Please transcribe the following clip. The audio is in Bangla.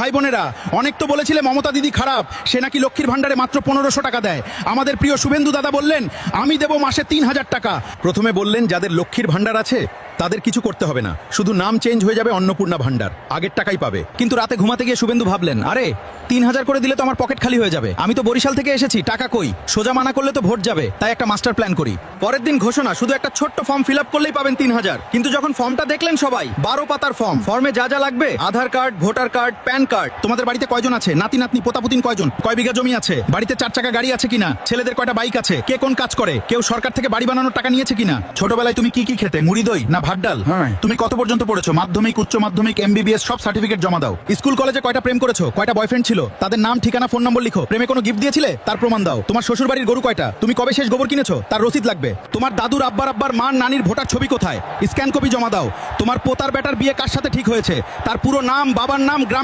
ভাই বোনেরা, অনেক তো বলেছিলে মমতা দিদি খারাপ, সে নাকি লক্ষ্মীর ভান্ডারে মাত্র 1500 টাকা দেয়। আমাদের প্রিয় শুভেন্দু দাদা বললেন আমি দেব মাসে 3000 টাকা। প্রথমে বললেন যাদের লক্ষ্মীর ভান্ডার আছে তাদের কিছু করতে হবে না, শুধু নাম চেঞ্জ হয়ে যাবে অন্নপূর্ণা ভান্ডার, আগের টাকাই পাবে। কিন্তু রাতে ঘুমাতে গিয়ে শুভেন্দু ভাবলেন, আরে 3000 করে দিলে তো আমার পকেট খালি হয়ে যাবে, আমি তো বরিশাল থেকে এসেছি, টাকা কই? সোজা মানা করলে তো ভোট যাবে, তাই একটা মাস্টার প্ল্যান করি। পরের দিন ঘোষণা, শুধু একটা ছোট্ট ফর্ম ফিল আপ করলেই পাবেন 3000। কিন্তু যখন ফর্মটা দেখলেন সবাই, 12 পাতার ফর্ম, ফর্মে যা যা লাগবে Aadhaar card, voter card, PAN card. তোমাদের বাড়িতে কয়জন আছে, নাতি নাতনি পোতাপুতিন কয়জন, কয় বিঘা জমি আছে, বাড়িতে 4 চাকা গাড়ি আছে কিনা, ছেলেদের কয়টা বাইক আছে, কে কোন কাজ করে, কেউ সরকার থেকে বাড়ি বানানোর টাকা নিয়েছে কিনা, ছোটবেলায় তুমি কি কি খেতে, মুড়ি দই না ভাত ডাল, তুমি কত পর্যন্ত পড়েছো, মাধ্যমিক, উচ্চ মাধ্যমিক, এমবিবিএস, সব সার্টিফিকেট জমা দাও। স্কুল কলেজে কয়টা প্রেম করেছো, কয়টা বয়ফ্রেন্ড ছিল, তাদের নাম ঠিকানা ফোন নম্বর লিখো। প্রেমে কোনো গিফট দিয়েছিলে তার প্রমাণ দাও। তোমার শ্বশুর বাড়ির গরু কয়টা, তুমি কবে শেষ গোবর কিনেছো তার রসিদ লাগবে। তোমার দাদুর আব্বার মার নানির ভোটার ছবি কোথায়, স্ক্যান কপি জমা দাও। তোমার পোতার বেটার বিয়ে কার সাথে ঠিক হয়েছে তার পুরো নাম, বাবার নাম, গ্রাম